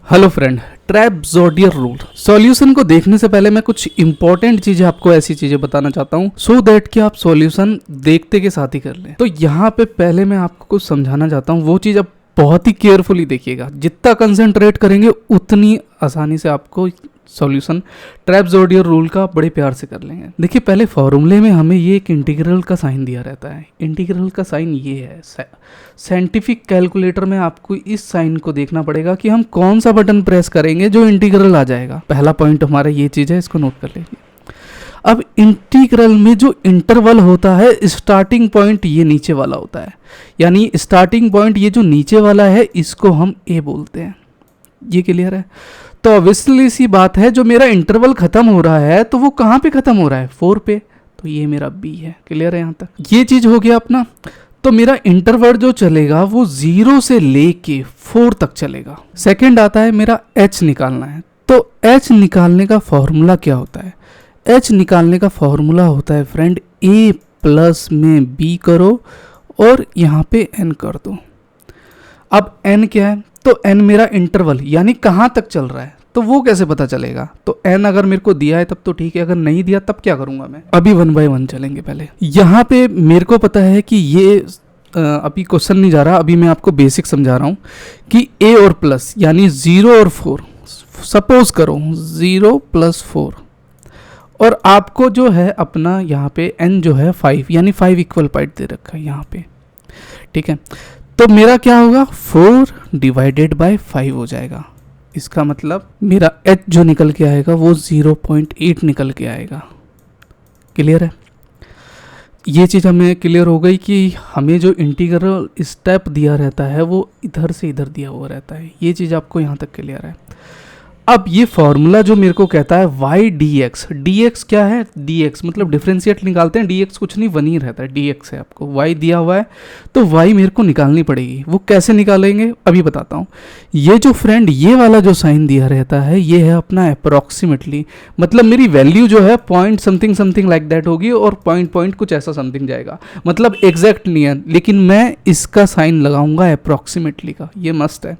Hello friend, ट्रैपज़ोडियर rule solution को देखने से पहले मैं कुछ इंपॉर्टेंट चीजें आपको ऐसी चीजें बताना चाहता हूँ सो दैट कि आप सॉल्यूशन देखते के साथ ही कर लें। तो यहाँ पे पहले मैं आपको कुछ समझाना चाहता हूँ, वो चीज़ आप बहुत ही केयरफुली देखिएगा। जितना कंसंट्रेट करेंगे उतनी आसानी से आपको सॉल्यूशन ट्रैपज़ोडियर रूल का बड़े प्यार से कर लेंगे। देखिए, पहले फॉर्मूले में हमें ये एक इंटीग्रल का साइन दिया रहता है। इंटीग्रल का साइन ये है। साइंटिफिक कैलकुलेटर में आपको इस साइन को देखना पड़ेगा कि हम कौन सा बटन प्रेस करेंगे जो इंटीग्रल आ जाएगा। पहला पॉइंट हमारा ये चीज़ है, इसको नोट कर लीजिए। अब इंटीग्रल में जो इंटरवल होता है, स्टार्टिंग पॉइंट ये नीचे वाला होता है, यानी स्टार्टिंग पॉइंट ये जो नीचे वाला है इसको हम ए बोलते हैं। ये क्लियर है? तो ऑब्वियसली सी बात है, जो मेरा इंटरवल खत्म हो रहा है तो वो कहाँ पे खत्म हो रहा है? 4 पे। तो ये मेरा बी है। क्लियर है यहाँ तक? ये चीज हो गया अपना। तो मेरा इंटरवल जो चलेगा वो 0 से लेके 4 तक चलेगा। सेकंड आता है मेरा एच निकालना है। तो एच निकालने का फॉर्मूला क्या होता है? एच निकालने का फॉर्मूला होता है फ्रेंड, ए प्लस में बी करो और यहाँ पे एन कर दो। अब एन क्या है? तो एन मेरा इंटरवल यानी कहाँ तक चल रहा है, तो वो कैसे पता चलेगा? तो एन अगर मेरे को दिया है तब तो ठीक है, अगर नहीं दिया तब क्या करूंगा मैं? अभी 1 बाय 1 चलेंगे। पहले यहाँ पे मेरे को पता है कि ये अभी क्वेश्चन नहीं जा रहा, अभी मैं आपको बेसिक समझा रहा हूँ कि ए और प्लस यानी 0 और 4, सपोज करो 0 + 4, और आपको जो है अपना यहाँ पे एन जो है 5 यानी 5 इक्वल पार्ट दे रखा है यहाँ पे। ठीक है, तो मेरा क्या होगा? 4 डिवाइडेड बाय 5 हो जाएगा। इसका मतलब मेरा एच जो निकल के आएगा वो 0.8 निकल के आएगा। क्लियर है? ये चीज़ हमें क्लियर हो गई कि हमें जो इंटीग्रल स्टेप दिया रहता है वो इधर से इधर दिया हुआ रहता है। ये चीज़ आपको यहाँ तक क्लियर है। अब ये फॉर्मूला जो मेरे को कहता है y dx, dx क्या है? dx मतलब डिफरेंशिएट निकालते हैं, dx कुछ नहीं 1 ही रहता है, dx है। आपको y दिया हुआ है तो y मेरे को निकालनी पड़ेगी। वो कैसे निकालेंगे अभी बताता हूँ। ये जो फ्रेंड ये वाला जो साइन दिया रहता है ये है अपना अप्रॉक्सीमेटली, मतलब मेरी वैल्यू जो है पॉइंट समथिंग लाइक दैट होगी और पॉइंट कुछ ऐसा समथिंग जाएगा, मतलब एग्जैक्ट नहीं है, लेकिन मैं इसका साइन लगाऊंगा अप्रॉक्सीमेटली का। ये मस्त है।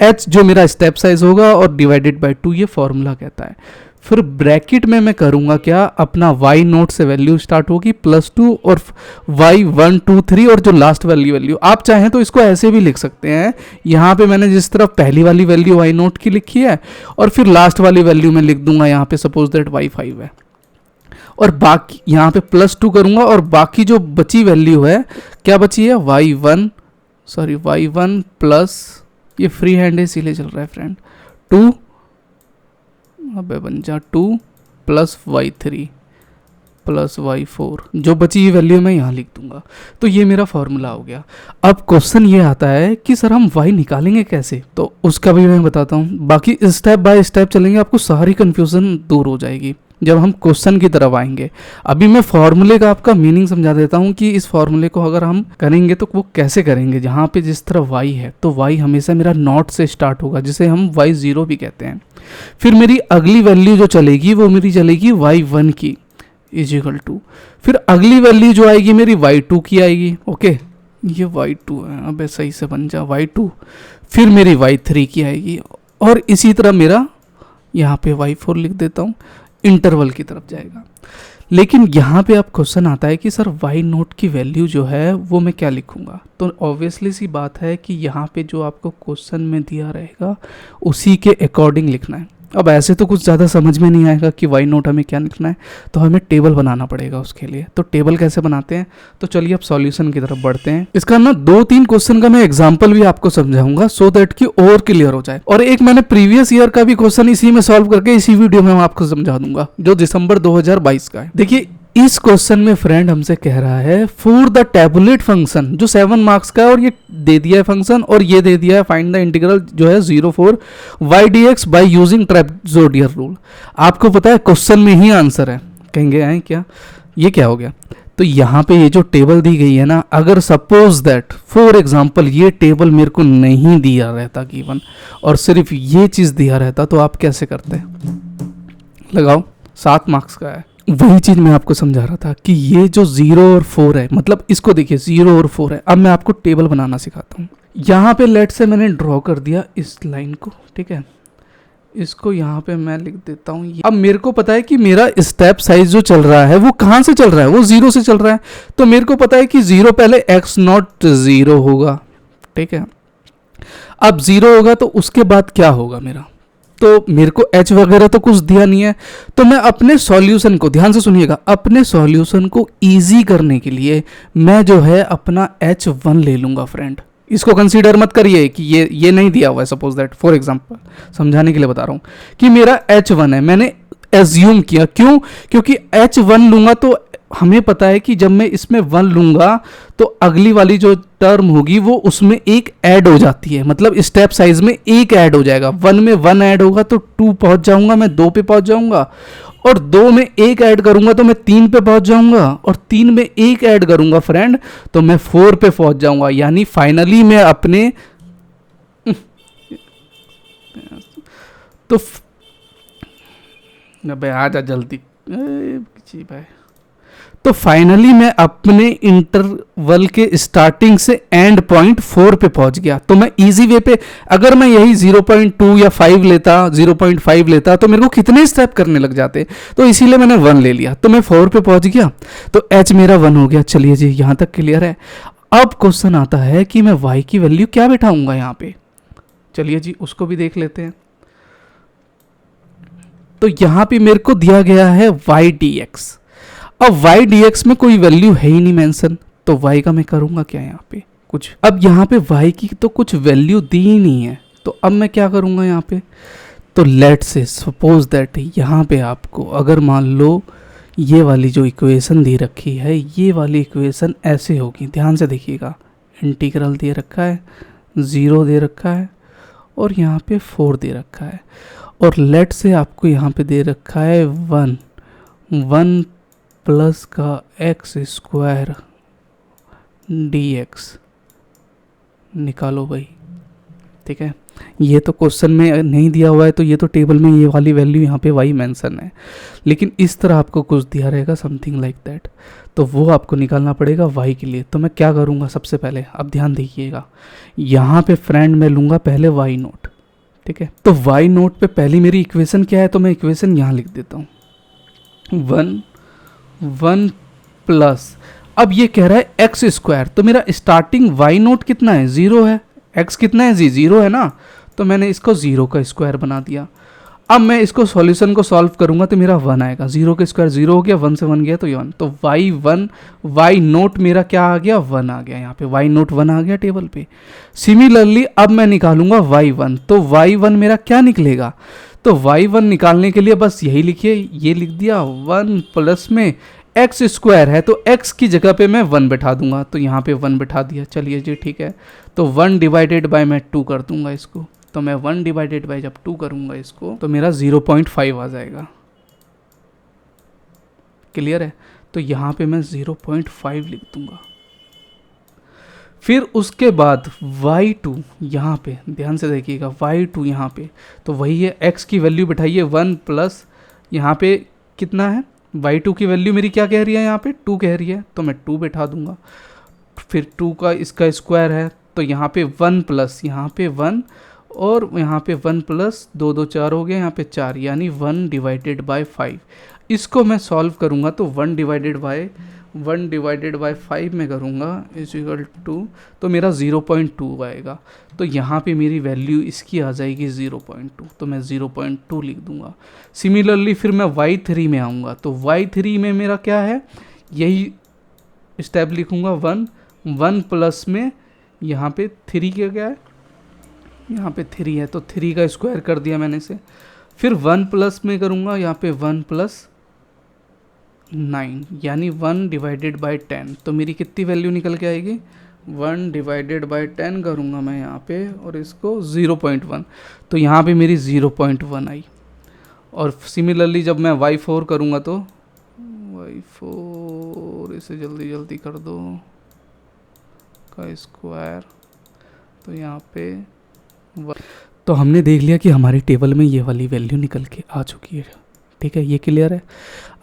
h जो मेरा स्टेप साइज होगा और डिवाइडेड बाय 2 ये फॉर्मूला कहता है। फिर ब्रैकेट में मैं करूंगा क्या? अपना y नोट से वैल्यू स्टार्ट होगी +2 और y 1 2 3 और जो लास्ट वैल्यू आप चाहें तो इसको ऐसे भी लिख सकते हैं। यहाँ पे मैंने जिस तरह पहली वाली वैल्यू y नोट की लिखी है और फिर लास्ट वाली वैल्यू मैं लिख दूंगा यहाँ पे, सपोज दैट y 5 है, और बाकी यहाँ पे +2 करूंगा और बाकी जो बची वैल्यू है, क्या बची है? y 1 प्लस, ये फ्री हैंड है इसीलिए चल रहा है फ्रेंड, 2 अबे बन जा 2 + y3 + y4, जो बची हुई वैल्यू मैं यहाँ लिख दूंगा। तो ये मेरा फॉर्मूला हो गया। अब क्वेश्चन ये आता है कि सर हम y निकालेंगे कैसे? तो उसका भी मैं बताता हूँ। बाकी स्टेप बाय स्टेप चलेंगे, आपको सारी कन्फ्यूज़न दूर हो जाएगी जब हम क्वेश्चन की तरफ आएंगे। अभी मैं फॉर्मूले का आपका मीनिंग समझा देता हूँ कि इस फॉर्मूले को अगर हम करेंगे तो वो कैसे करेंगे। जहाँ पे जिस तरह y है तो y हमेशा मेरा नॉट से स्टार्ट होगा, जिसे हम y0 भी कहते हैं। फिर मेरी अगली वैल्यू जो चलेगी वो मेरी चलेगी y1 की =, फिर अगली वैल्यू जो आएगी मेरी y2 की आएगी। ओके, ये y2 है, अब सही से बन जा y2। फिर मेरी y3 की आएगी और इसी तरह मेरा यहाँ पे y4 लिख देता हूँ, इंटरवल की तरफ जाएगा। लेकिन यहाँ पे अब क्वेश्चन आता है कि सर y नोट की वैल्यू जो है वो मैं क्या लिखूंगा? तो ऑब्वियसली सी बात है कि यहाँ पे जो आपको क्वेश्चन में दिया रहेगा उसी के अकॉर्डिंग लिखना है। अब ऐसे तो कुछ ज़्यादा समझ में नहीं आएगा कि y नोट हमें क्या लिखना है, तो हमें टेबल बनाना पड़ेगा उसके लिए। तो टेबल कैसे बनाते हैं? तो चलिए अब सॉल्यूशन की तरफ बढ़ते हैं। इसका ना 2-3 क्वेश्चन का मैं एग्जांपल भी आपको समझाऊंगा सो दैट कि और क्लियर हो जाए। और एक मैंने प्रीवियस ईयर का भी क्वेश्चन इसी में सॉल्व करके इसी वीडियो में मैं आपको समझा दूंगा, जो दिसंबर 2022 का है। देखिए, इस क्वेश्चन में फ्रेंड हमसे कह रहा है फॉर द टैबुलेट फंक्शन जो 7 मार्क्स का है, और ये दे दिया है फंक्शन और ये दे दिया है फाइंड द इंटीग्रल जो है 0 y dx by using trapezoidal rule. आपको पता है क्वेश्चन में ही आंसर है। कहेंगे हैं क्या, ये क्या हो गया? तो यहाँ पे ये जो टेबल दी गई है ना, अगर सपोज दैट फॉर एग्जाम्पल ये टेबल मेरे को नहीं दिया रहता गिवन और सिर्फ ये चीज़ दिया रहता, तो आप कैसे करते? लगाओ, 7 मार्क्स का है। वही चीज मैं आपको समझा रहा था कि ये जो 0 और 4 है, मतलब इसको देखिए 0 और 4 है। अब मैं आपको टेबल बनाना सिखाता हूँ। यहाँ पे लेट से मैंने ड्रॉ कर दिया इस लाइन को, ठीक है, इसको यहाँ पे मैं लिख देता हूँ। अब मेरे को पता है कि मेरा स्टेप साइज जो चल रहा है वो कहाँ से चल रहा है, वो 0 से चल रहा है। तो मेरे को पता है कि 0 पहले x0 होगा, ठीक है। अब 0 होगा तो उसके बाद क्या होगा मेरा, तो मेरे को h वगैरह तो कुछ दिया नहीं है। तो मैं अपने सॉल्यूशन को, ध्यान से सुनिएगा, अपने सॉल्यूशन को इजी करने के लिए मैं जो है अपना h1 ले लूँगा फ्रेंड। इसको कंसीडर मत करिए कि ये नहीं दिया हुआ है, सपोज दैट, फॉर एग्जांपल समझाने के लिए बता रहा हूँ कि मेरा h1 है, मैंने एज्यूम किया, क्यों, क्योंकि h1 लूँगा तो हमें पता है कि जब मैं इसमें 1 लूँगा तो अगली वाली जो टर्म होगी वो उसमें एक ऐड हो जाती है, मतलब स्टेप साइज में एक ऐड हो जाएगा। 1 में 1 ऐड होगा तो 2 पहुँच जाऊँगा, मैं 2 पे पहुँच जाऊँगा, और 2 में 1 ऐड करूँगा तो मैं 3 पे पहुँच जाऊँगा, और 3 में 1 ऐड करूँगा फ्रेंड तो मैं 4 पे पहुँच जाऊँगा। यानी फाइनली मैं अपने तो भाई आ जा जल्दी भाई, तो फाइनली मैं अपने इंटरवल के स्टार्टिंग से एंड पॉइंट 4 पे पहुंच गया। तो मैं इजी वे पे, अगर मैं यही 0.2 या 5 लेता, 0.5 लेता तो मेरे को कितने स्टेप करने लग जाते, तो इसीलिए मैंने 1 ले लिया, तो मैं 4 पे पहुंच गया, तो h मेरा 1 हो गया। चलिए जी, यहां तक क्लियर है। अब क्वेश्चन आता है कि मैं y की वैल्यू क्या बैठाऊंगा यहाँ पे, चलिए जी उसको भी देख लेते हैं। तो यहाँ पे मेरे को दिया गया है y dx। अब y dx में कोई वैल्यू है ही नहीं मेंशन, तो y का मैं करूँगा क्या यहाँ पे कुछ। अब यहाँ पे y की तो कुछ वैल्यू दी ही नहीं है, तो अब मैं क्या करूँगा यहाँ पे, तो लेट से सपोज दैट यहाँ पे आपको अगर मान लो ये वाली जो इक्वेशन दे रखी है, ये वाली इक्वेशन ऐसे होगी, ध्यान से देखिएगा, इंटीग्रल दे रखा है, 0 दे रखा है, और यहाँ पे 4 दे रखा है, और लेट से आपको यहाँ पे दे रखा है 1 प्लस का x स्क्वायर dx, निकालो भाई, ठीक है। ये तो क्वेश्चन में नहीं दिया हुआ है, तो ये तो टेबल में ये वाली वैल्यू यहाँ पे y मेंशन है, लेकिन इस तरह आपको कुछ दिया रहेगा समथिंग लाइक दैट, तो वो आपको निकालना पड़ेगा y के लिए। तो मैं क्या करूँगा सबसे पहले, अब ध्यान देखिएगा, यहाँ पे फ्रेंड मैं लूँगा पहले y नोट, ठीक है। तो y नोट पे पहली मेरी इक्वेशन क्या है, तो मैं इक्वेशन यहाँ लिख देता हूँ, 1 प्लस, अब ये कह रहा है एक्स स्क्वायर, तो मेरा स्टार्टिंग y नोट कितना है, 0 है, x कितना है जी, 0 है ना, तो मैंने इसको 0 का स्क्वायर बना दिया। अब मैं इसको सॉल्यूशन को सॉल्व करूंगा तो मेरा 1 आएगा, 0 का स्क्वायर 0 हो गया, 1 से 1 गया तो ये 1, तो y नोट मेरा क्या आ गया, 1 आ गया, यहाँ पे y नोट 1 आ गया टेबल पे। सिमिलरली अब मैं निकालूंगा y1, तो y1 मेरा क्या निकलेगा, तो y1 निकालने के लिए बस यही लिखिए, ये लिख दिया, 1 प्लस में एक्स स्क्वायर है तो x की जगह पे मैं 1 बैठा दूंगा, तो यहाँ पे 1 बैठा दिया, चलिए जी ठीक है। तो 1 डिवाइडेड बाय मैं 2 कर दूंगा इसको, तो मैं 1 डिवाइडेड बाय जब 2 करूंगा इसको तो मेरा 0.5 आ जाएगा, क्लियर है। तो यहाँ पे मैं 0.5 लिख दूंगा। फिर उसके बाद y2 यहाँ पे ध्यान से देखिएगा, y2 यहाँ पे तो वही है, x की वैल्यू बैठाइए 1 प्लस यहाँ पे कितना है, y2 की वैल्यू मेरी क्या कह रही है, यहाँ पे 2 कह रही है, तो मैं 2 बैठा दूंगा। फिर 2 का इसका स्क्वायर है, तो यहाँ पे 1 प्लस यहाँ पे 1 और यहाँ पे 1 प्लस 2 2 4 हो गया, यहाँ पे 4, यानी 1 डिवाइडेड बाय 5। इसको मैं सॉल्व करूँगा तो 1 डिवाइडेड बाय 5 में करूँगा इज इक्वल टू, तो मेरा 0.2 आएगा। तो यहाँ पे मेरी वैल्यू इसकी आ जाएगी 0.2, तो मैं 0.2 लिख दूँगा। सिमिलरली फिर मैं y3 में आऊँगा, तो y3 में मेरा क्या है, यही स्टेप लिखूँगा, 1 प्लस में यहाँ पे 3 क्या है, यहाँ पे 3 है तो 3 का स्क्वायर कर दिया मैंने से। फिर 1 प्लस में करूँगा यहाँ पे 1 प्लस 9, यानी 1 डिवाइडेड बाय 10, तो मेरी कितनी वैल्यू निकल के आएगी, 1 डिवाइडेड बाय 10 करूँगा मैं यहाँ पे और इसको 0.1, तो यहाँ पे मेरी 0.1 आई। और सिमिलरली जब मैं y4 करूँगा तो y4 इसे जल्दी जल्दी कर दो का स्क्वायर, तो यहाँ पे तो हमने देख लिया कि हमारी टेबल में ये वाली वैल्यू निकल के आ चुकी है, ठीक है, ये क्लियर है।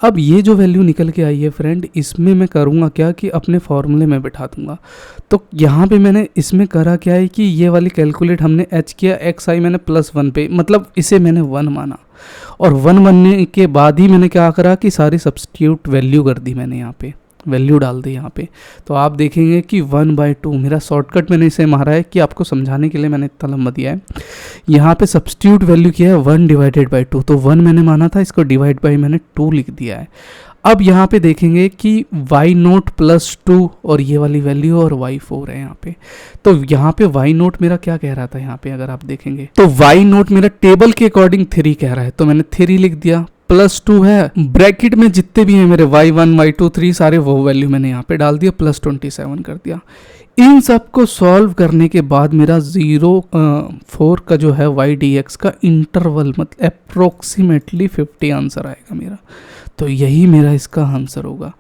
अब ये जो वैल्यू निकल के आई है फ्रेंड, इसमें मैं करूँगा क्या कि अपने फॉर्मूले में बैठा दूंगा। तो यहाँ पे मैंने इसमें करा क्या है कि ये वाली कैलकुलेट हमने h किया, xi मैंने +1 पे, मतलब इसे मैंने 1 माना, और 1 बनने के बाद ही मैंने क्या करा कि सारी सब्स्टिट्यूट वैल्यू कर दी, मैंने यहाँ पे वैल्यू डाल दी यहाँ पे। तो आप देखेंगे कि 1/2, मेरा शॉर्टकट मैंने इसे मारा है कि आपको समझाने के लिए मैंने इतना लंबा दिया है। यहाँ पे सब्स्टिट्यूट वैल्यू किया है 1/2, तो 1 मैंने माना था, इसको डिवाइड बाई मैंने 2 लिख दिया है। अब यहाँ पे देखेंगे कि y0 +2 और ये वाली वैल्यू और y4 है यहाँ पे। तो यहाँ पे y0 मेरा क्या कह रहा था, यहाँ पे अगर आप देखेंगे तो y0 मेरा टेबल के अकॉर्डिंग 3 कह रहा है, तो मैंने 3 लिख दिया, +2 है, ब्रैकेट में जितने भी हैं मेरे y1 y2 3 सारे वो वैल्यू मैंने यहाँ पे डाल दिया, +27 कर दिया। इन सब को सॉल्व करने के बाद मेरा 0.4 का जो है y dx का इंटरवल मतलब अप्रोक्सीमेटली 50 आंसर आएगा मेरा। तो यही मेरा इसका आंसर होगा।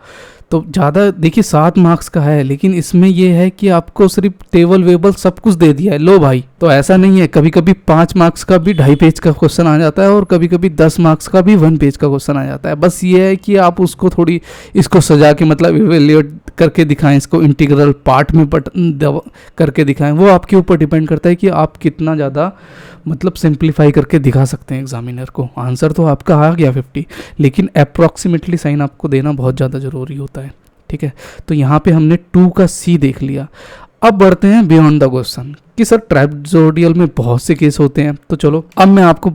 तो ज़्यादा देखिए 7 मार्क्स का है, लेकिन इसमें ये है कि आपको सिर्फ टेबल वेबल सब कुछ दे दिया है, लो भाई। तो ऐसा नहीं है, कभी कभी 5 मार्क्स का भी 2.5 पेज का क्वेश्चन आ जाता है और कभी कभी 10 मार्क्स का भी 1 पेज का क्वेश्चन आ जाता है। बस ये है कि आप उसको थोड़ी इसको सजा के मतलब इवेल्युएट करके दिखाएं, इसको इंटीग्रल पार्ट में करके दिखाएं। वो आपके ऊपर डिपेंड करता है कि आप कितना ज़्यादा मतलब सिंप्लीफाई करके दिखा सकते हैं एग्जामिनर को। आंसर तो आपका आ गया 50, लेकिन अप्रॉक्सीमेटली साइन आपको देना बहुत ज़्यादा ज़रूरी होता है, ठीक है। तो यहाँ पे हमने 2 का C देख लिया। अब बढ़ते हैं बियॉन्ड द क्वेश्चन कि सर ट्रैपेजोइडल में बहुत से केस होते हैं। तो चलो अब मैं आपको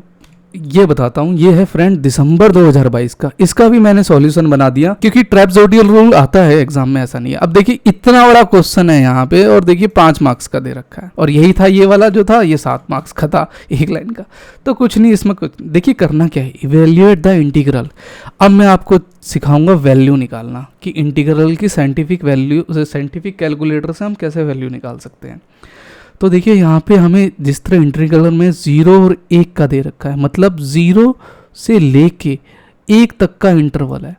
ये बताता हूँ। ये है फ्रेंड दिसंबर 2022 का, इसका भी मैंने सॉल्यूशन बना दिया क्योंकि ट्रैपेजोइडल रूल आता है एग्जाम में, ऐसा नहीं है। अब देखिए इतना बड़ा क्वेश्चन है यहाँ पे और देखिए 5 मार्क्स का दे रखा है, और यही था ये वाला जो था ये 7 मार्क्स का था, एक लाइन का। तो कुछ नहीं इसमें, कुछ देखिए करना क्या है, इवेल्युएट द इंटीग्रल। अब मैं आपको सिखाऊंगा वैल्यू निकालना कि इंटीग्रल की साइंटिफिक वैल्यू, साइंटिफिक कैलकुलेटर से हम कैसे वैल्यू निकाल सकते हैं। तो देखिए यहाँ पे हमें जिस तरह इंटीग्रल में 0 और 1 का दे रखा है, मतलब 0 से लेके 1 तक का इंटरवल है।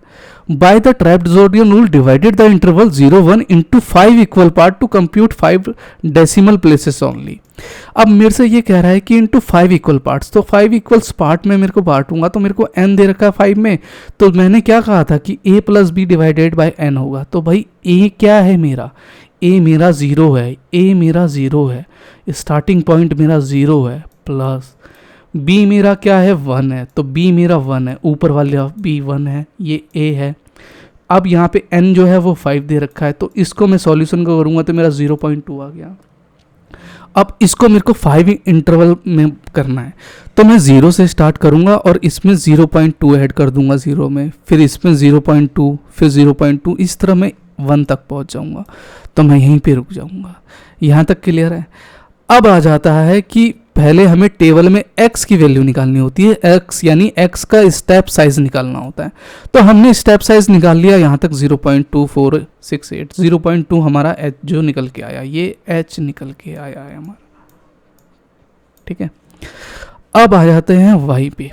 By the trapezoidal rule divided the interval 0 1 into 5 equal part to compute 5 decimal places only. अब मेरे से ये कह रहा है कि इंटू 5 इक्वल पार्ट्स, तो 5 इक्वल्स पार्ट में मेरे को बांटूंगा तो मेरे को n दे रखा है 5 में। तो मैंने क्या कहा था कि a + b divided by n होगा। तो भाई a क्या है मेरा, a मेरा 0 है, a मेरा 0 है, स्टार्टिंग पॉइंट मेरा 0 है, प्लस b मेरा क्या है 1 है, तो b मेरा 1 है, ऊपर वाला b 1 है, ये a है। अब यहाँ पे n जो है वो 5 दे रखा है, तो इसको मैं सॉल्यूशन को करूँगा तो मेरा 0.2 आ गया। अब इसको मेरे को 5 इंटरवल में करना है, तो मैं 0 से स्टार्ट करूँगा और इसमें 0.2 ऐड कर दूंगा 0 में, फिर इसमें 0.2, फिर 0.2, इस तरह मैं 1 तक पहुँच जाऊँगा। तो मैं यहीं पे रुक जाऊँगा। यहाँ तक क्लियर है। अब आ जाता है कि पहले हमें टेबल में x की वैल्यू निकालनी होती है, x यानी x का स्टेप साइज निकालना होता है। तो हमने स्टेप साइज निकाल लिया यहाँ तक 0.2468, 0.2 हमारा h जो निकल के आया, ये h निकल के आया है हमारा, ठीक है। अब आ जाते हैं y पे।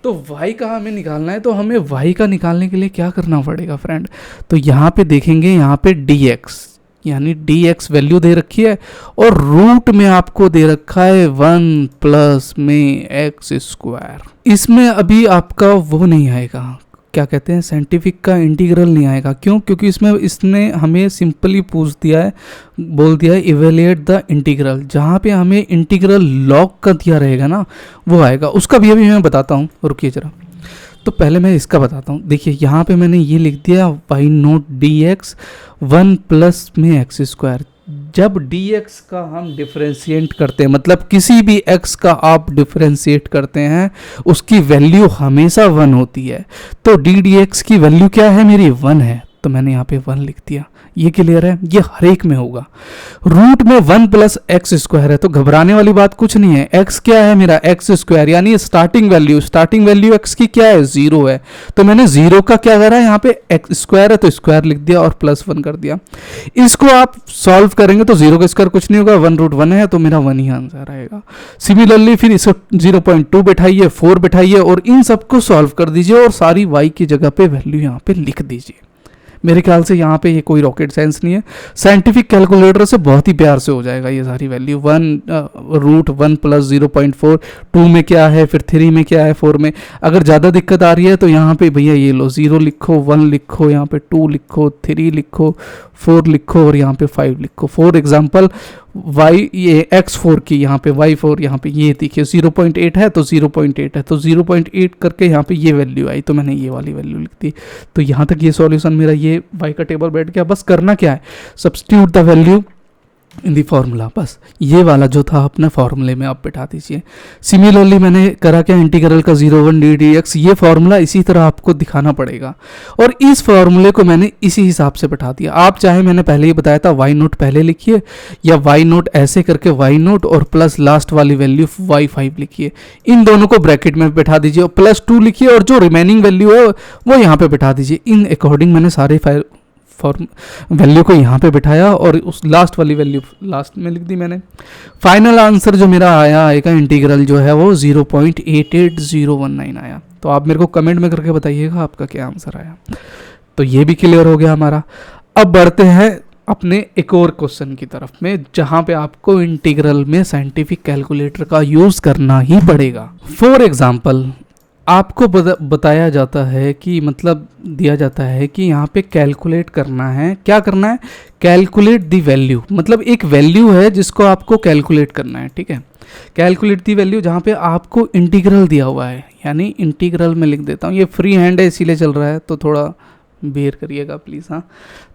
तो y का हमें निकालना है, तो हमें y का निकालने के लिए क्या करना पड़ेगा फ्रेंड, तो यहाँ पे देखेंगे, यहाँ पे dx यानी dx वैल्यू दे रखी है और रूट में आपको दे रखा है 1 प्लस में x²। इसमें अभी आपका वो नहीं आएगा, क्या कहते हैं, साइंटिफिक का इंटीग्रल नहीं आएगा। क्यों? क्योंकि इसने हमें सिंपली पूछ दिया है, बोल दिया है इवेल्युएट द इंटीग्रल। जहाँ पे हमें इंटीग्रल लॉग का दिया रहेगा ना, वो आएगा। उसका भी अभी मैं बताता हूँ, रुकिए जरा। तो पहले मैं इसका बताता हूँ। देखिए यहाँ पे मैंने ये लिख दिया y0 dx 1 प्लस में x²। जब dx का हम डिफरेंशिएट करते हैं, मतलब किसी भी x का आप डिफरेंशिएट करते हैं, उसकी वैल्यू हमेशा 1 होती है। तो dx की वैल्यू क्या है मेरी, 1 है, तो मैंने यहाँ पे 1 लिख दिया। ये क्लियर है, ये हर एक में होगा। रूट में 1 प्लस x² है, तो घबराने वाली बात कुछ नहीं है। x क्या है मेरा, x² यानी स्टार्टिंग वैल्यू x की क्या है, 0 है। तो मैंने 0 का क्या करा, यहाँ पे x² है तो स्क्वायर लिख दिया और +1 कर दिया। इसको आप सॉल्व करेंगे तो 0 का स्क्वायर कुछ नहीं होगा, 1√1 है, तो मेरा 1 ही आंसर आएगा। सिमिलरली फिर इसको 0.2 बैठाइए, 4 बैठाइए और इन सबको सॉल्व कर दीजिए और सारी y की जगह पे वैल्यू यहाँ पे लिख दीजिए। मेरे ख्याल से यहाँ पे ये कोई रॉकेट साइंस नहीं है, साइंटिफिक कैलकुलेटर से बहुत ही प्यार से हो जाएगा ये सारी वैल्यू। 1√1 + 0.4, 2 में क्या है, फिर 3 में क्या है, 4 में। अगर ज़्यादा दिक्कत आ रही है तो यहाँ पे भैया ये लो 0 लिखो, 1 लिखो, यहाँ पे 2 लिखो, 3 लिखो, 4 लिखो और यहाँ पे 5 लिखो। फॉर एग्जाम्पल y ये x4 की यहाँ पे y4 यहाँ पे ये देखिए 0.8 है तो 0.8 है तो 0.8 करके यहाँ पे ये वैल्यू आई तो मैंने ये वाली वैल्यू लिख दी। तो यहाँ तक ये सॉल्यूशन मेरा ये y का टेबल बैठ गया। बस करना क्या है, substitute the value in the formula, बस ये वाला जो था अपने फार्मूले में आप बिठा दीजिए। सिमिलरली मैंने करा क्या, इंटीग्रल का 0 1 dx, ये फार्मूला इसी तरह आपको दिखाना पड़ेगा और इस फार्मूले को मैंने इसी हिसाब से बिठा दिया। आप चाहे मैंने पहले ही बताया था y0 पहले लिखिए या y0 ऐसे करके y0 और प्लस लास्ट वाली वैल्यू y5 लिखिए, इन दोनों को ब्रैकेट में बिठा दीजिए और +2 लिखिए और जो रिमेनिंग वैल्यू है वो यहाँ पे बिठा दीजिए। इन अकॉर्डिंग मैंने सारे वैल्यू को यहाँ पे बिठाया और उस लास्ट वाली वैल्यू लास्ट में लिख दी मैंने। फाइनल आंसर जो मेरा आएगा इंटीग्रल जो है वो 0.88019 आया। तो आप मेरे को कमेंट में करके बताइएगा आपका क्या आंसर आया। तो ये भी क्लियर हो गया हमारा। अब बढ़ते हैं अपने एक और क्वेश्चन की तरफ में जहाँ पे आपको इंटीग्रल में साइंटिफिक कैलकुलेटर का यूज़ करना ही पड़ेगा। फॉर एग्जाम्पल आपको बताया जाता है कि मतलब दिया जाता है कि यहाँ पे कैलकुलेट करना है, क्या करना है, कैलकुलेट दी वैल्यू, मतलब एक वैल्यू है जिसको आपको कैलकुलेट करना है, ठीक है। कैलकुलेट दी वैल्यू जहाँ पे आपको इंटीग्रल दिया हुआ है, यानी इंटीग्रल में लिख देता हूँ, ये फ्री हैंड है इसीलिए चल रहा है तो थोड़ा बेयर करिएगा प्लीज़। हाँ,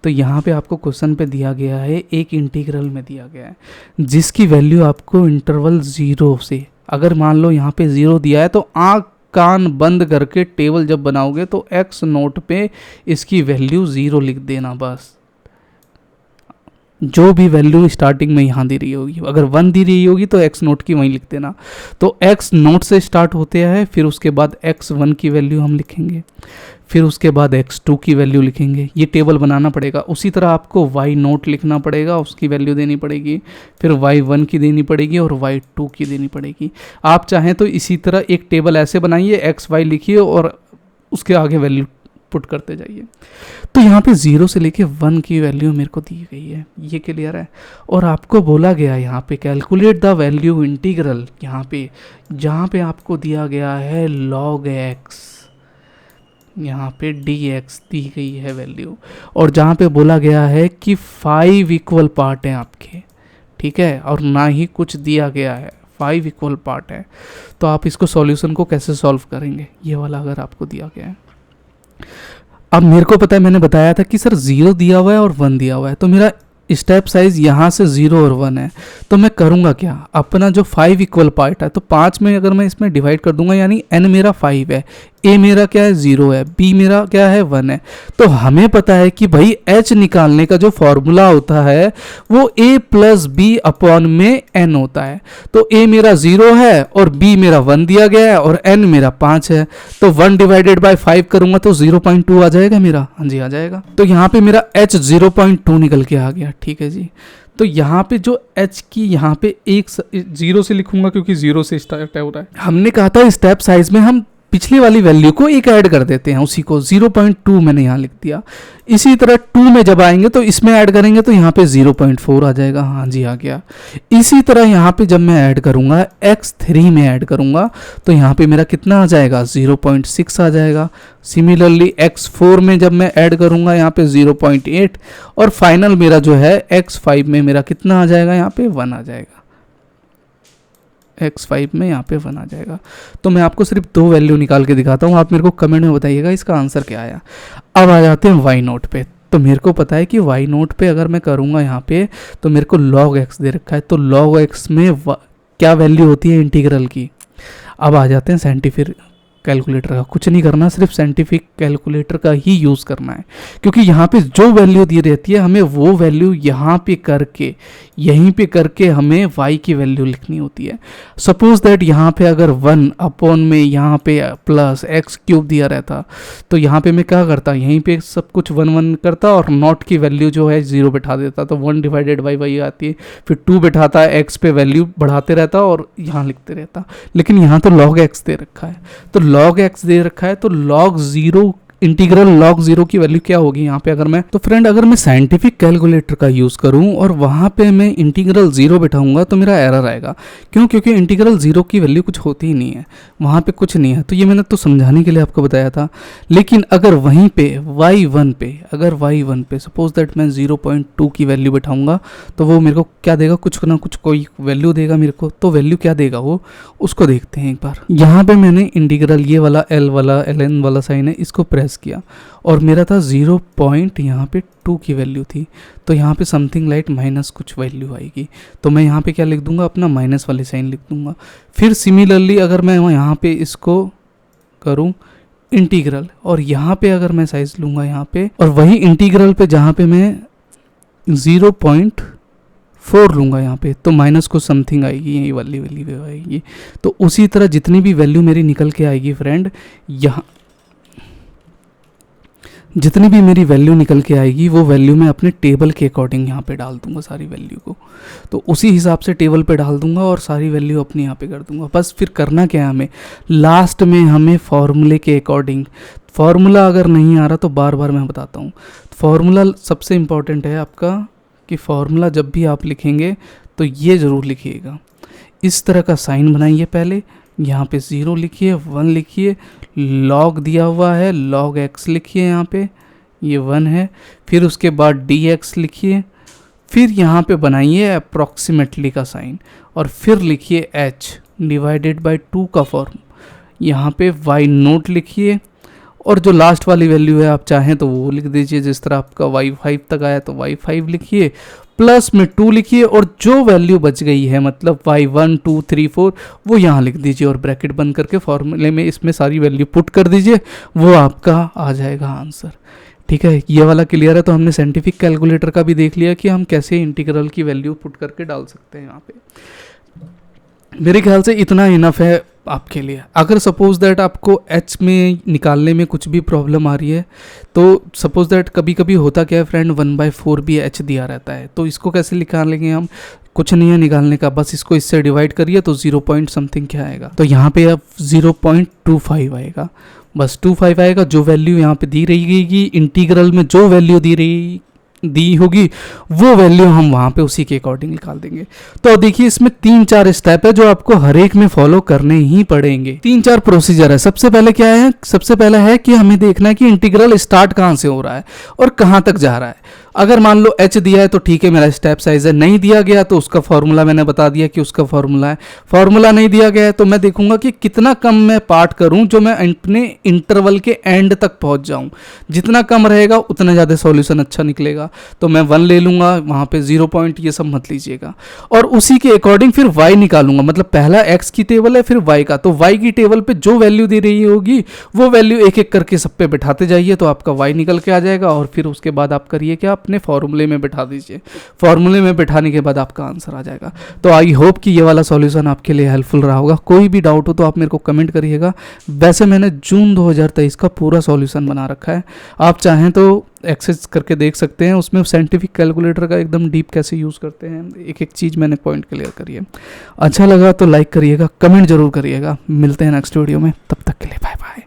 तो यहाँ पे आपको क्वेश्चन पे दिया गया है, एक इंटीग्रल में दिया गया है जिसकी वैल्यू आपको इंटरवल 0 से, अगर मान लो यहाँ पे 0 दिया है तो आँख कान बंद करके टेबल जब बनाओगे तो x नोट पे इसकी वैल्यू 0 लिख देना। बस जो भी वैल्यू स्टार्टिंग में यहाँ दे रही होगी, अगर 1 दी रही होगी तो x नोट की वहीं लिख देना। तो x नोट से स्टार्ट होते हैं, फिर उसके बाद x1 की वैल्यू हम लिखेंगे, फिर उसके बाद x2 की वैल्यू लिखेंगे। ये टेबल बनाना पड़ेगा। उसी तरह आपको y नोट लिखना पड़ेगा, उसकी वैल्यू देनी पड़ेगी, फिर y1 की देनी पड़ेगी और y2 की देनी पड़ेगी। आप चाहें तो इसी तरह एक टेबल ऐसे बनाइए, x y लिखिए और उसके आगे वैल्यू पुट करते जाइए। तो यहाँ पे 0 से लेके 1 की वैल्यू मेरे को दी गई है, ये क्लियर है। और आपको बोला गया यहाँ पे कैलकुलेट द वैल्यू इंटीग्रल, यहाँ पे जहाँ पे आपको दिया गया है log x, यहाँ पे dx दी गई है वैल्यू, और जहाँ पे बोला गया है कि 5 इक्वल पार्ट हैं आपके, ठीक है, और ना ही कुछ दिया गया है, 5 इक्वल पार्ट है। तो आप इसको सॉल्यूशन को कैसे सॉल्व करेंगे, ये वाला अगर आपको दिया गया है। अब मेरे को पता है, मैंने बताया था कि सर 0 दिया हुआ है और 1 दिया हुआ है, तो मेरा स्टेप साइज यहाँ से 0 और 1 है, तो मैं करूँगा क्या, अपना जो 5 इक्वल पार्ट है तो 5 में अगर मैं इसमें डिवाइड कर दूंगा, यानी n मेरा 5 है, a मेरा क्या है 0 है, b मेरा क्या है 1 है। तो हमें पता है कि भाई h निकालने का जो फॉर्मूला होता है वो a + b अपॉन में n होता है। तो a मेरा 0 है और b मेरा 1 दिया गया है और n मेरा 5 है, तो 1 डिवाइडेड बाय 5 करूंगा तो 0.2 आ जाएगा मेरा। हाँ जी, आ जाएगा। तो यहाँ पे मेरा h 0.2 निकल के आ गया, ठीक है जी। तो यहाँ पे जो h की यहाँ पे एक 0 से लिखूंगा क्योंकि 0 से स्टार्ट हो रहा है। हमने कहा था स्टेप साइज में हम पिछली वाली वैल्यू को एक ऐड कर देते हैं, उसी को 0.2 मैंने यहाँ लिख दिया। इसी तरह 2 में जब आएंगे तो इसमें ऐड करेंगे तो यहाँ पे 0.4 आ जाएगा। हाँ जी, आ गया। इसी तरह यहाँ पे जब मैं ऐड करूँगा x3 में ऐड करूँगा तो यहाँ पे मेरा कितना आ जाएगा 0.6 आ जाएगा। सिमिलरली x4 में जब मैं ऐड करूँगा यहाँ पे 0.8 और फाइनल मेरा जो है x5 में मेरा कितना आ जाएगा, यहाँ पे 1 आ जाएगा। x5 में यहाँ पे 1 आ जाएगा। तो मैं आपको सिर्फ 2 वैल्यू निकाल के दिखाता हूँ, आप मेरे को कमेंट में बताइएगा इसका आंसर क्या आया। अब आ जाते हैं y नोट पे। तो मेरे को पता है कि y नोट पे अगर मैं करूँगा यहाँ पे तो मेरे को log x दे रखा है, तो log x में क्या वैल्यू होती है इंटीग्रल की। अब आ जाते हैं साइंटिफिक कैलकुलेटर का। कुछ नहीं करना, सिर्फ साइंटिफिक कैलकुलेटर का ही यूज़ करना है, क्योंकि यहाँ पे जो वैल्यू दी रहती है हमें वो वैल्यू यहाँ पे करके, यहीं पे करके हमें y की वैल्यू लिखनी होती है। सपोज दैट यहाँ पे अगर 1 अपॉन में यहाँ पे प्लस x³ दिया रहता तो यहाँ पे मैं क्या करता, यहीं पे सब कुछ 1 1 करता और नॉट की वैल्यू जो है 0 बिठा देता, तो 1 डिवाइडेड बाई y आती है, फिर 2 बिठाता है, x पे वैल्यू बढ़ाते रहता और यहाँ लिखते रहता। लेकिन यहाँ तो log x दे रखा है, तो log x दे रखा है तो log 0 इंटीग्रल log 0 की वैल्यू क्या होगी यहाँ पे अगर मैं, तो फ्रेंड अगर मैं साइंटिफिक कैलकुलेटर का यूज करूँ और वहाँ पे मैं इंटीग्रल 0 बैठाऊंगा तो मेरा एरर आएगा। क्यों? क्योंकि इंटीग्रल 0 की वैल्यू कुछ होती ही नहीं है, वहाँ पे कुछ नहीं है। तो ये मैंने तो समझाने के लिए आपको बताया था। लेकिन अगर वहीं पे y1 पे, अगर y1 पे सपोज दैट मैं 0.2 की वैल्यू बैठाऊंगा तो वो मेरे को क्या देगा, कुछ ना कुछ कोई वैल्यू देगा मेरे को। तो वैल्यू क्या देगा वो, उसको देखते हैं एक बार। यहाँ पे मैंने इंटीग्रल ये वाला L वाला ln वाला साइन है, इसको प्रेस किया और मेरा था 0 पॉइंट यहाँ पे 2 की वैल्यू थी। तो यहाँ पे समथिंग लाइक माइनस कुछ वैल्यू आएगी। तो मैं यहाँ पे क्या लिख दूंगा, अपना माइनस वाले साइन लिख दूंगा। फिर सिमिलरली अगर मैं यहाँ पे इसको करूँ इंटीग्रल, और यहाँ पे अगर मैं साइज लूँगा यहाँ पे, और वही इंटीग्रल पे जहाँ पे मैं 0.4 लूँगा यहाँ पे, तो माइनस को समथिंग आएगी, यही वाली वैल्यू आएगी। तो उसी तरह जितनी भी वैल्यू मेरी निकल के आएगी फ्रेंड, यहाँ जितनी भी मेरी वैल्यू निकल के आएगी वो वैल्यू मैं अपने टेबल के अकॉर्डिंग यहाँ पे डाल दूंगा सारी वैल्यू को। तो उसी हिसाब से टेबल पे डाल दूंगा और सारी वैल्यू अपनी यहाँ पे कर दूंगा। बस फिर करना क्या है हमें, लास्ट में हमें फॉर्मूले के अकॉर्डिंग, फॉर्मूला अगर नहीं आ रहा तो बार बार मैं बताता हूँ, फॉर्मूला सबसे इम्पॉर्टेंट है आपका, कि फॉर्मूला जब भी आप लिखेंगे तो ये ज़रूर लिखिएगा। इस तरह का साइन बनाइए, पहले यहाँ पे 0 लिखिए, 1 लिखिए, log दिया हुआ है log x लिखिए, यहाँ पे ये 1 है। फिर उसके बाद dx लिखिए, फिर यहाँ पे बनाइए अप्रॉक्सीमेटली का साइन, और फिर लिखिए h डिवाइडेड बाय 2 का फॉर्म, यहाँ पे y नोट लिखिए, और जो लास्ट वाली वैल्यू है आप चाहें तो वो लिख दीजिए। जिस तरह आपका y5 तक आया तो y5 लिखिए, प्लस में 2 लिखिए, और जो वैल्यू बच गई है मतलब y1 2 3 4 वो यहाँ लिख दीजिए, और ब्रैकेट बंद करके फॉर्मूले में इसमें सारी वैल्यू पुट कर दीजिए, वो आपका आ जाएगा आंसर। ठीक है, ये वाला क्लियर है। तो हमने साइंटिफिक कैलकुलेटर का भी देख लिया कि हम कैसे इंटीग्रल की वैल्यू पुट करके डाल सकते हैं यहाँ पे। मेरे ख्याल से इतना इनफ है आपके लिए। अगर सपोज दैट आपको h में निकालने में कुछ भी प्रॉब्लम आ रही है, तो सपोज दैट कभी कभी होता क्या है फ्रेंड, 1/4 भी h दिया रहता है, तो इसको कैसे निकालेंगे हम, कुछ नहीं है निकालने का, बस इसको इससे डिवाइड करिए तो 0 पॉइंट समथिंग क्या आएगा, तो यहाँ पे अब 0.25 आएगा, बस 25 आएगा। जो वैल्यू यहाँ पे दी रहेगी इंटीग्रल में, जो वैल्यू दी होगी वो वैल्यू हम वहाँ पे उसी के अकॉर्डिंग निकाल देंगे। तो देखिए इसमें 3-4 स्टेप है जो आपको हर एक में फॉलो करने ही पड़ेंगे। 3-4 प्रोसीजर है। सबसे पहले क्या है, सबसे पहला है कि हमें देखना है कि इंटीग्रल स्टार्ट कहाँ से हो रहा है और कहाँ तक जा रहा है। अगर मान लो h दिया है तो ठीक है, मेरा स्टेप साइज है, नहीं दिया गया तो उसका फॉर्मूला मैंने बता दिया कि उसका फॉर्मूला है। फॉर्मूला नहीं दिया गया है तो मैं देखूंगा कि कितना कम मैं पार्ट करूं जो मैं अपने इंटरवल के एंड तक पहुंच जाऊं। जितना कम रहेगा उतना ज़्यादा सॉल्यूशन अच्छा निकलेगा। तो मैं 1 ले लूंगा, वहाँ पे 0 पॉइंट ये सब मत लीजिएगा, और उसी के अकॉर्डिंग फिर y निकालूंगा। मतलब पहला x की टेबल है फिर y का, तो y की टेबल पे जो वैल्यू दे रही होगी वो वैल्यू एक एक करके सब पे बैठाते जाइए तो आपका y निकल के आ जाएगा। और फिर उसके बाद आप करिए क्या, अपने फॉर्मूले में बैठा दीजिए। फॉर्मूले में बैठाने के बाद आपका आंसर आ जाएगा। तो आई होप कि ये वाला सॉल्यूशन आपके लिए हेल्पफुल रहा होगा। कोई भी डाउट हो तो आप मेरे को कमेंट करिएगा। वैसे मैंने जून 2023 का पूरा सॉल्यूशन बना रखा है, आप चाहें तो एक्सेस करके देख सकते हैं। उसमें साइंटिफिक कैलकुलेटर का एकदम डीप कैसे यूज़ करते हैं, एक एक चीज़ मैंने पॉइंट क्लियर करी है। अच्छा लगा तो लाइक करिएगा, कमेंट जरूर करिएगा। मिलते हैं नेक्स्ट वीडियो में, तब तक के लिए बाय बाय।